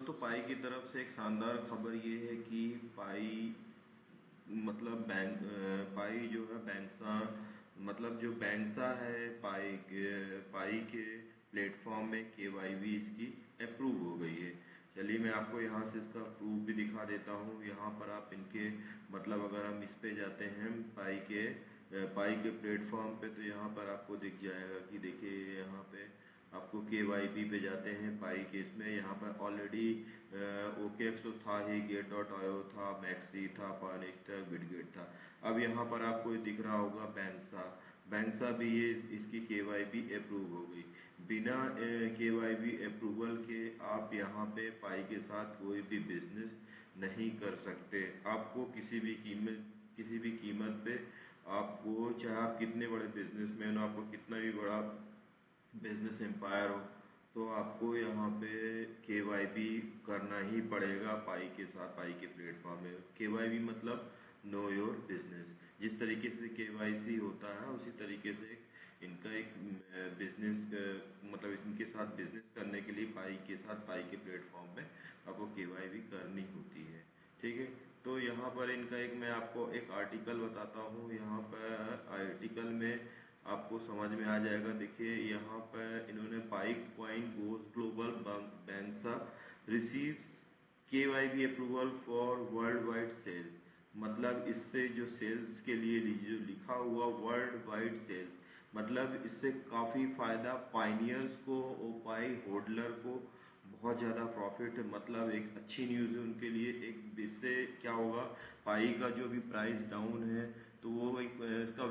तो पाई की तरफ से एक शानदार खबर ये है कि पाई मतलब पाई जो है बैंक्सा मतलब जो बैंक्सा है पाई के प्लेटफॉर्म में केवाईबी इसकी अप्रूव हो गई है। चलिए मैं आपको यहाँ से इसका प्रूफ भी दिखा देता हूँ। यहाँ पर आप इनके मतलब अगर हम इस पे जाते हैं पाई के प्लेटफॉर्म पे, तो यहाँ पर आपको दिख जाएगा कि देखिए यहाँ पे आपको केवाईबी पे जाते हैं पाई के इसमें। यहाँ पर ऑलरेडी OKX तो था ही, गेट डॉट आयो था, मैक्सी था, पानिस्टर, बिटगेट था। अब यहाँ पर आपको ये दिख रहा होगा बैंक्सा। बैंक्सा भी ये इसकी केवाईबी अप्रूव हो गई। बिना केवाईबी अप्रूवल के आप यहाँ पे पाई के साथ कोई भी बिजनेस नहीं कर सकते। आपको किसी भी कीमत पे आपको, चाहे आप कितने बड़े बिजनेसमैन हो, आपको कितना भी बड़ा बिजनेस एम्पायर हो, तो आपको यहाँ पे केवाईबी करना ही पड़ेगा पाई के साथ। पाई के प्लेटफॉर्म में केवाईबी मतलब नो योर बिजनेस। जिस तरीके से केवाईसी होता है उसी तरीके से इनका एक बिजनेस मतलब इनके साथ बिजनेस करने के लिए पाई के प्लेटफॉर्म में आपको केवाईबी करनी होती है। ठीक है, तो यहाँ पर इनका एक मैं आपको एक आर्टिकल बताता हूँ। यहाँ पर आर्टिकल में आपको समझ में आ जाएगा। देखिए यहाँ पर इन्होंने Pi coin goes global Banxa receives KYB approval for worldwide sale. मतलब इससे जो सेल्स के लिए जो लिखा हुआ वर्ल्ड वाइड सेल, मतलब इससे काफ़ी फायदा पाइनियर्स को और पाई होल्डर को बहुत ज़्यादा प्रॉफिट है। मतलब एक अच्छी न्यूज़ है उनके लिए। एक इससे क्या होगा, पाई का जो भी प्राइस डाउन है तो वो एक इसका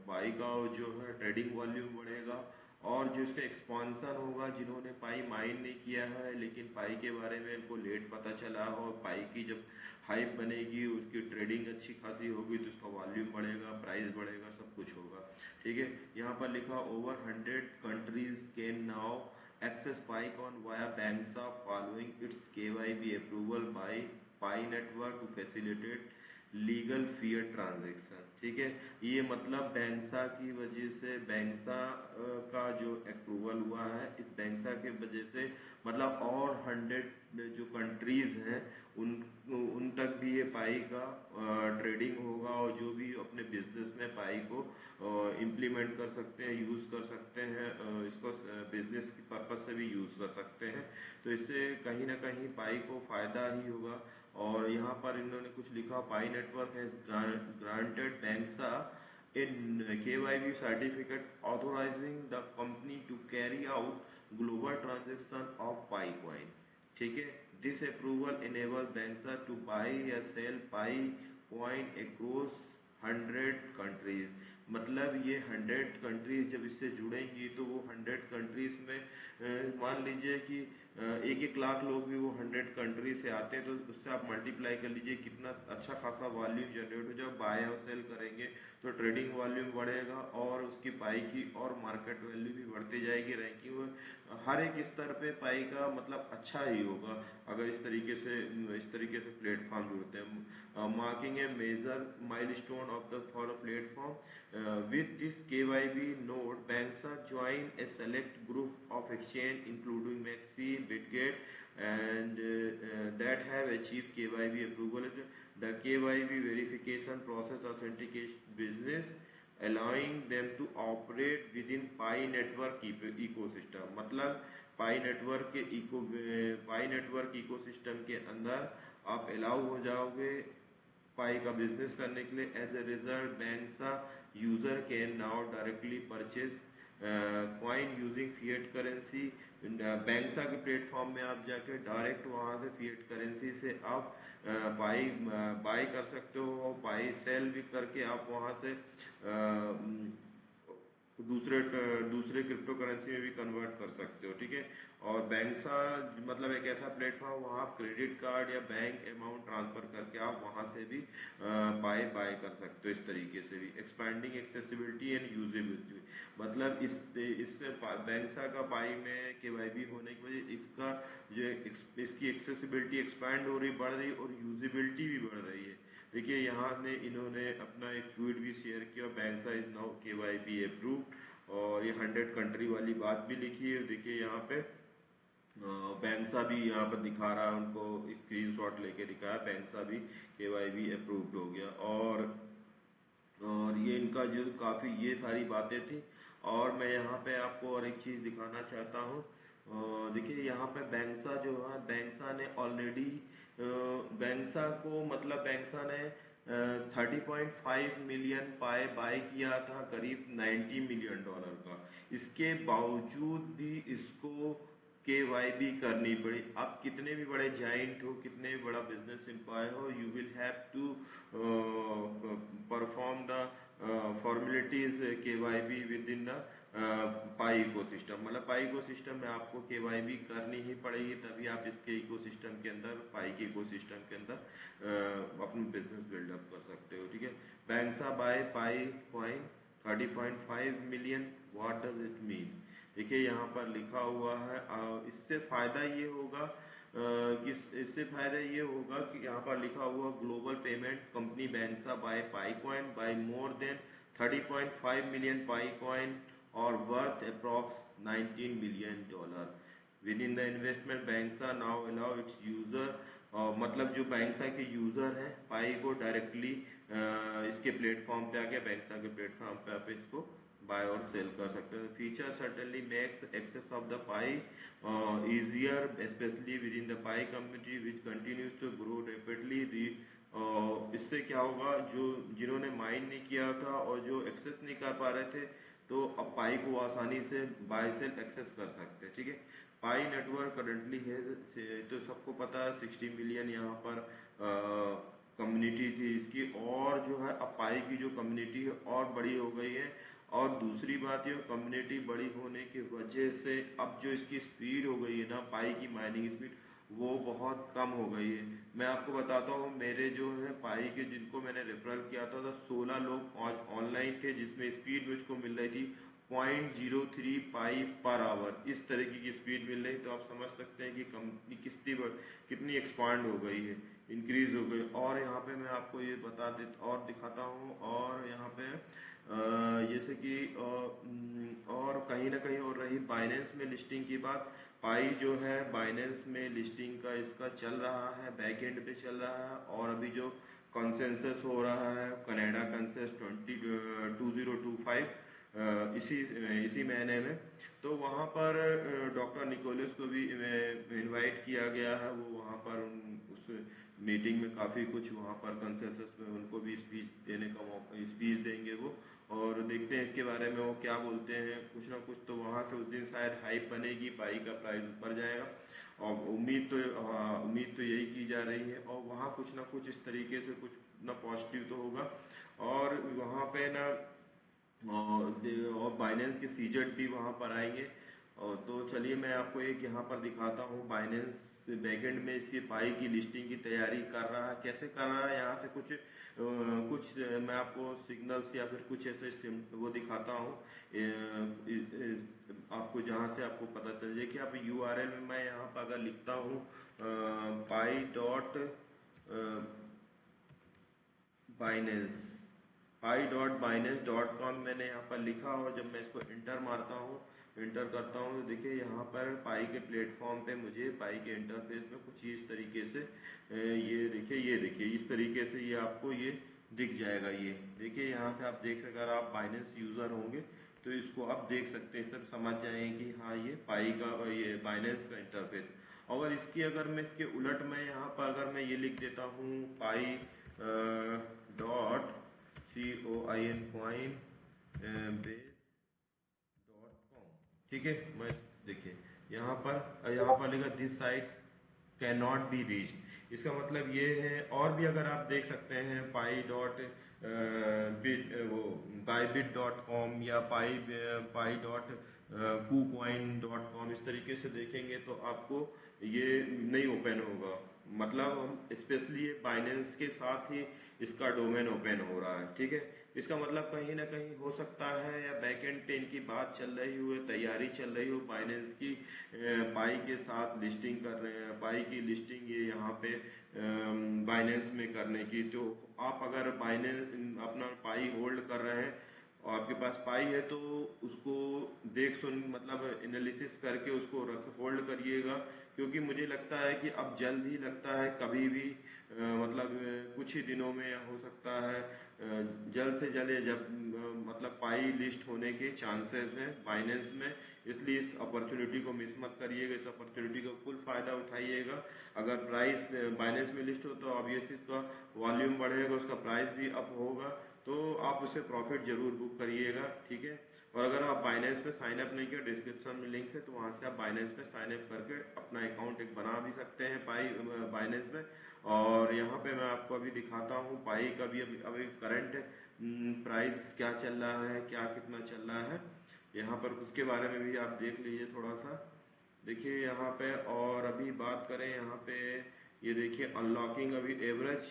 पाई का जो है ट्रेडिंग वॉल्यूम बढ़ेगा, और जो इसका एक्सपांसन होगा, जिन्होंने पाई माइन नहीं किया है लेकिन पाई के बारे में इनको लेट पता चला, और पाई की जब हाइप बनेगी, उसकी ट्रेडिंग अच्छी खासी होगी, तो उसका वॉल्यूम बढ़ेगा, प्राइस बढ़ेगा, सब कुछ होगा। ठीक है, यहाँ पर लिखा over 100 countries can now access PiCoin via Banxa following its KYB approval by Pi network to facilitate legal fiat transaction. ठीक है, ये मतलब बैंक्सा की वजह से, बैंक्सा का जो अप्रूवल हुआ है, इस बैंक्सा के वजह से मतलब और 100 जो कंट्रीज हैं उन तक भी ये पाई का ट्रेडिंग होगा, और जो भी अपने बिजनेस में पाई को इम्प्लीमेंट कर सकते हैं, यूज़ कर सकते हैं, इसको बिजनेस की पर्पज से भी यूज़ कर सकते हैं। तो इससे कहीं ना कहीं पाई को फ़ायदा ही होगा। और यहाँ पर इन्होंने कुछ लिखा, Pi network has granted Banxa in KYB certificate authorizing the company to carry out global transaction of PiCoin। ठीक है, this approval enable Banxa to buy या sell Pi coin across 100 countries. मतलब ये 100 कंट्रीज जब इससे जुड़ेंगी तो वो 100 कंट्रीज में मान लीजिए कि 1-1 लाख लोग भी वो 100 कंट्री से आते हैं, तो उससे आप मल्टीप्लाई कर लीजिए कितना अच्छा खासा वॉल्यूम जनरेट हो। जब बाय और सेल करेंगे तो ट्रेडिंग वॉल्यूम बढ़ेगा, और उसकी पाई की और मार्केट वैल्यू भी बढ़ती जाएगी, रैंकिंग हर एक स्तर पे पाई का मतलब अच्छा ही होगा अगर इस तरीके से प्लेटफॉर्म जो होते हैं। Marking a major milestone of the for platform with this KYB node banks join a select group of exchange including Maxi, Bitget and that have achieved KYB approval। The KYB verification process authentication business allowing them to operate within Pi network ecosystem। मतलब पाई network ecosystem के अंदर आप allow हो जाओगे पाई का business करने के लिए। As a result Banxa user can now directly purchase coin using fiat currency. Banxa के प्लेटफॉर्म में आप जाके डायरेक्ट वहां से फिएट करेंसी से आप पाई बाय कर सकते हो, पाई सेल भी करके आप वहां से दूसरे क्रिप्टो करेंसी में भी कन्वर्ट कर सकते हो। ठीक है, और बैंक्सा मतलब एक ऐसा प्लेटफॉर्म, वहाँ आप क्रेडिट कार्ड या बैंक अमाउंट ट्रांसफर करके आप वहाँ से भी बाय कर सकते हो। इस तरीके से भी एक्सपैंडिंग एक्सेसिबिलिटी एंड यूजेबिलिटी, मतलब इससे बैंक्सा का पाई में केवाईबी होने की वजह इसका जो इसकी एक्सेसिबिलिटी एक्सपैंड हो रही, बढ़ रही, और यूजेबिलिटी भी बढ़ रही है। देखिए यहाँ ने इन्होंने अपना एक ट्वीट भी शेयर किया, बैंक्सा इज नाउ KYB अप्रूव्ड, और ये 100 कंट्री वाली बात भी लिखी है। देखिए यहाँ पे बैंक्सा भी यहाँ पर दिखा रहा है, उनको स्क्रीनशॉट लेके दिखाया, बैंक्सा भी KYB अप्रूव्ड हो गया। और ये इनका जो काफ़ी ये सारी बातें थी। और मैं यहाँ पे आपको और एक चीज़ दिखाना चाहता हूँ। देखिए यहाँ पे बैंक्सा जो है, बैंक्सा ने ऑलरेडी, बैंक्सा को मतलब बैंक्सा ने 30.5 मिलियन पाए बाय किया था, करीब $90 मिलियन का। इसके बावजूद भी इसको KYB करनी पड़ी। आप कितने भी बड़े जाइंट हो, कितने भी बड़ा बिजनेस एम्पायर हो, you will have to perform the formalities KYB with in the Pi ecosystem. मतलब पाई इकोसिस्टम में आपको KYB करनी ही पड़ेगी, तभी आप इसके इकोसिस्टम के अंदर, पाई के इकोसिस्टम के अंदर अपना बिजनेस बिल्डअप कर सकते हो। ठीक है, Banxa buy Pi coin 30.5 million, what does it mean? देखिए यहाँ पर लिखा हुआ है, इससे फायदा ये होगा कि इससे फायदा ये होगा कि यहाँ पर लिखा हुआ global payment company Banxa buy PiCoin buy more than 30.5 million PiCoin और worth approx $19 billion with in the investment. Banxa now allow its user, मतलब जो बैंक्सा के यूजर हैं पाई को डायरेक्टली इसके प्लेटफॉर्म पे आके, बैंक्सा के प्लेटफॉर्म पे आप इसको बाय और सेल कर सकते हैं। Feature certainly makes access of the Pi easier, especially within the Pi community which continues to grow rapidly। इससे क्या होगा, जो जिन्होंने माइन नहीं किया था और जो एक्सेस नहीं कर पा रहे थे, तो अब पाई को आसानी से बाय सेल एक्सेस कर सकते हैं। ठीक है, पाई नेटवर्क करंटली है, तो सबको पता है 60 मिलियन यहाँ पर कम्युनिटी थी इसकी, और जो है अब पाई की जो कम्युनिटी है और बड़ी हो गई है। और दूसरी बात ये, कम्युनिटी बड़ी होने की वजह से अब जो इसकी स्पीड हो गई है ना, पाई की माइनिंग स्पीड, वो बहुत कम हो गई है। मैं आपको बताता हूँ, मेरे जो है पाई के जिनको मैंने रेफरल किया था, तो 16 लोग ऑनलाइन थे, जिसमें स्पीड मुझको मिल रही थी 0.03 पाई पर आवर। इस तरीके की स्पीड मिल रही, तो आप समझ सकते हैं कि कंपनी कितनी एक्सपांड हो गई है, इंक्रीज हो गई। और यहाँ पे मैं आपको ये बता दे और दिखाता हूँ, और यहाँ पे जैसे कि और कहीं ना कहीं और रही बाइनेंस में लिस्टिंग की बात। पाई जो है बाइनेंस में लिस्टिंग का इसका चल रहा है, बैक एंड पे चल रहा है। और अभी जो कंसेंसस हो रहा है, कनाडा कंसेंसस 2025, इसी इसी महीने में, तो वहाँ पर डॉक्टर निकोलस को भी इनवाइट किया गया है। वो वहाँ पर उस मीटिंग में काफ़ी कुछ वहाँ पर कंसेंसस में उनको भी स्पीच देने का मौका, स्पीच देंगे वो। और देखते हैं इसके बारे में वो क्या बोलते हैं, कुछ ना कुछ तो वहाँ से उस दिन शायद हाइप बनेगी, पाई का प्राइस ऊपर जाएगा। और उम्मीद तो यही की जा रही है। और वहाँ कुछ ना कुछ इस तरीके से कुछ ना पॉजिटिव तो होगा। और वहाँ पे ना और बाइनेंस के सीजेट भी वहाँ पर आएंगे। और तो चलिए मैं आपको एक यहाँ पर दिखाता हूँ, बाइनेंस बैकएंड में इसकी पाई की लिस्टिंग की तैयारी कर रहा है, कैसे कर रहा है। यहाँ से कुछ मैं आपको सिग्नल्स या फिर कुछ ऐसे वो दिखाता हूँ आपको, जहाँ से आपको पता चल जाए कि आप URL में, मैं यहाँ पर अगर लिखता हूँ पाई डॉट बाइनेंस, pi.binance.com मैंने यहाँ पर लिखा, और जब मैं इसको इंटर मारता हूँ, इंटर करता हूँ, तो देखिए यहाँ पर पाई के प्लेटफॉर्म पे मुझे पाई के इंटरफेस में कुछ इस तरीके से ये देखिए इस तरीके से ये आपको ये दिख जाएगा। ये देखिए यहाँ से आप देख सकते, अगर आप बाइनेंस यूज़र होंगे तो इसको आप देख सकते हैं, सब समझ जाएंगे कि हाँ ये पाई का, ये बाइनेंस का इंटरफेस। अगर इसकी, अगर मैं इसके उलट में यहाँ पर अगर मैं ये लिख देता हूँ Pie dot COIN coin base.com, ठीक है। मैं देखिए यहाँ पर लिखा this site can not be reach. इसका मतलब ये है। और भी अगर आप देख सकते हैं पाई डॉट बिट, वो bybit.com या पाई डॉट KuCoin.com, इस तरीके से देखेंगे तो आपको ये नहीं ओपन होगा। मतलब हम स्पेशली ये बाइनेंस के साथ ही इसका डोमेन ओपन हो रहा है। ठीक है, इसका मतलब कहीं ना कहीं हो सकता है, या बैकएंड पे इनकी बात चल रही हो, तैयारी चल रही हो बाइनेंस की पाई के साथ लिस्टिंग कर रहे हैं, पाई की लिस्टिंग ये यहाँ पे बाइनेंस में करने की। तो आप अगर बाइनेंस अपना पाई होल्ड कर रहे हैं और आपके पास पाई है तो उसको देख सुन मतलब एनालिसिस करके उसको रख होल्ड करिएगा, क्योंकि मुझे लगता है कि अब जल्द ही लगता है कभी भी मतलब कुछ ही दिनों में हो सकता है जल्द से जल्द जब मतलब पाई लिस्ट होने के चांसेस हैं बाइनेंस में। इसलिए इस अपॉर्चुनिटी को मिस मत करिएगा, इस अपॉर्चुनिटी का फुल फायदा उठाइएगा। अगर प्राइस बाइनेंस में लिस्ट हो तो ऑब्वियसली उसका वॉल्यूम बढ़ेगा, उसका प्राइस भी अप होगा, तो आप उससे प्रॉफिट जरूर बुक करिएगा, ठीक है। और अगर आप बाइनेंस पे साइन अप नहीं किया, डिस्क्रिप्शन में लिंक है, तो वहाँ से आप बाइनेंस पे साइन अप करके अपना अकाउंट एक बना भी सकते हैं पाई बाइनेंस में। और यहाँ पे मैं आपको अभी दिखाता हूँ पाई का भी अभी अभी करंट प्राइस क्या चल रहा है, क्या कितना चल रहा है यहाँ पर, उसके बारे में भी आप देख लीजिए थोड़ा सा। देखिए यहाँ पे, और अभी बात करें यहाँ पे, ये देखिए अनलॉकिंग अभी एवरेज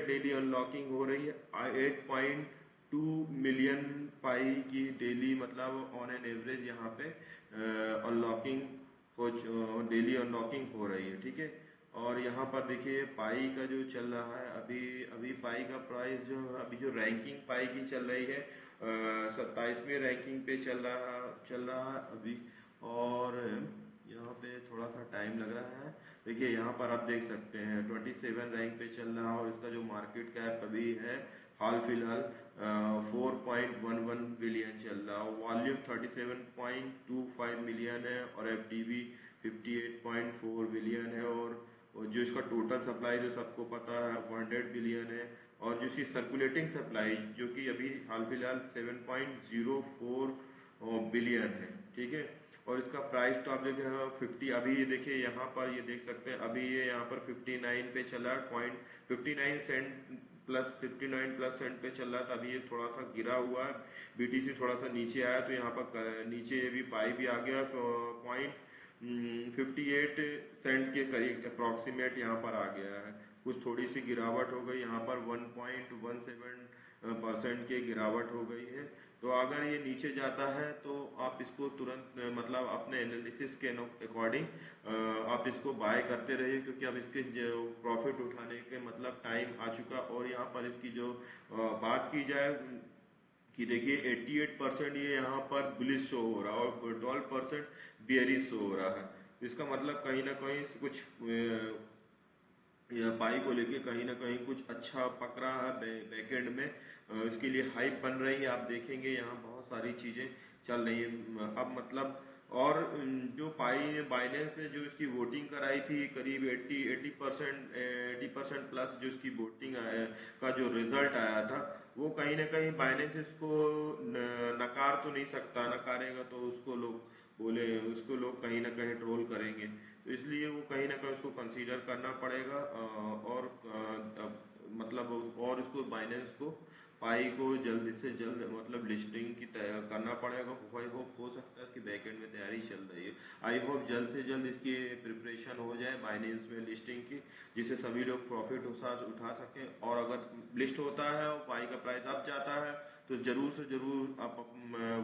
डेली अनलॉकिंग हो रही है 8.2 मिलियन पाई की डेली, मतलब ऑन एन एवरेज यहाँ पे अनलॉकिंग हो डेली अनलॉकिंग हो रही है, ठीक है। और यहाँ पर देखिए पाई का जो चल रहा है अभी अभी पाई का प्राइस जो अभी जो रैंकिंग पाई की चल रही है 27वीं रैंकिंग पे चल रहा है अभी। और यहाँ पे थोड़ा सा टाइम लग रहा है। देखिए यहाँ पर आप देख सकते हैं 27 रैंक पे चल रहा है, और इसका जो मार्केट कैप अभी है हाल फिलहाल 4.11 बिलियन चल रहा है, वॉल्यूम 37.25 मिलियन है, और एफडीबी 58.4 बिलियन है, और जो इसका टोटल सप्लाई जो सबको पता है 100 बिलियन है, और जो इसकी सर्कुलेटिंग सप्लाई जो कि अभी हाल फिलहाल 7.04 बिलियन है, ठीक है। और इसका प्राइस तो आप देखें 50, अभी ये देखिए यहाँ पर ये देख सकते हैं अभी ये यहाँ पर 59 पे चला, 0.59 सेंट प्लस 59 प्लस सेंट पे चल रहा था। अभी ये थोड़ा सा गिरा हुआ है, बीटीसी थोड़ा सा नीचे आया, तो यहाँ पर नीचे भी पाई भी आ गया 0.58 के करीब अप्रॉक्सीमेट यहाँ पर आ गया है। कुछ थोड़ी सी गिरावट हो गई यहाँ पर 1.17% की गिरावट हो गई है। तो अगर ये नीचे जाता है तो आप इसको तुरंत मतलब अपने एनालिसिस के अकॉर्डिंग आप इसको बाय करते रहिए, क्योंकि अब इसके जो प्रॉफिट उठाने के मतलब टाइम आ चुका। और यहाँ पर इसकी जो बात की जाए कि देखिए 88% ये यहाँ पर बुलिश शो हो रहा है और 12% बेयरिश शो हो रहा है। इसका मतलब कहीं ना कहीं कुछ या पाई को लेके कहीं ना कहीं कुछ अच्छा पकड़ा है बैकएंड में, इसके लिए हाइप बन रही है। आप देखेंगे यहाँ बहुत सारी चीजें चल रही है अब मतलब। और जो पाई बाइनेंस ने जो इसकी वोटिंग कराई थी करीब 80% प्लस जो इसकी वोटिंग का जो रिजल्ट आया था, वो कहीं ना कहीं बाइनेंस इसको नकार तो नहीं सकता, नकारेगा तो उसको लोग बोले, उसको लोग कहीं ना कहीं ट्रोल करेंगे, तो इसलिए वो कहीं ना कहीं उसको कंसीडर करना पड़ेगा। मतलब और इसको बाइनेंस को पाई को जल्द से जल्द मतलब लिस्टिंग की करना पड़ेगा। आई होप हो सकता है इसकी बैकएंड में तैयारी चल रही है, आई होप जल्द से जल्द इसकी प्रिपरेशन हो जाए बाइनेंस में लिस्टिंग की, जिससे सभी लोग प्रॉफिट उठा सकें। और अगर लिस्ट होता है और पाई का प्राइस अप जाता है तो जरूर से जरूर आप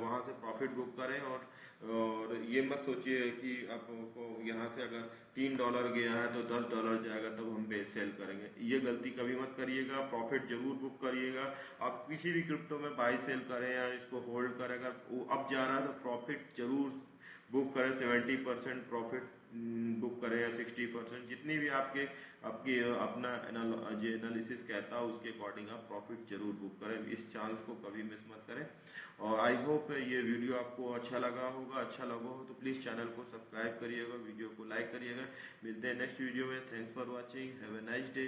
वहाँ से प्रॉफिट बुक करें। और ये मत सोचिए कि आपको यहाँ से अगर $3 गया है तो $10 जाएगा तब हम पे सेल करेंगे, ये गलती कभी मत करिएगा। प्रॉफिट जरूर बुक करिएगा। आप किसी भी क्रिप्टो में बाई सेल करें या इसको होल्ड करें, अगर वो अप जा रहा है तो प्रॉफिट जरूर बुक करें। 70% प्रॉफिट बुक करें या 60%, जितनी भी आपके आपकी अपना जो एनालिसिस कहता है उसके अकॉर्डिंग आप प्रॉफिट जरूर बुक करें। इस चांस को कभी मिस मत करें। और आई होप ये वीडियो आपको अच्छा लगा होगा, अच्छा लगा हो तो प्लीज़ चैनल को सब्सक्राइब करिएगा, वीडियो को लाइक करिएगा। मिलते हैं नेक्स्ट वीडियो में। Thanks for watching, have a nice day.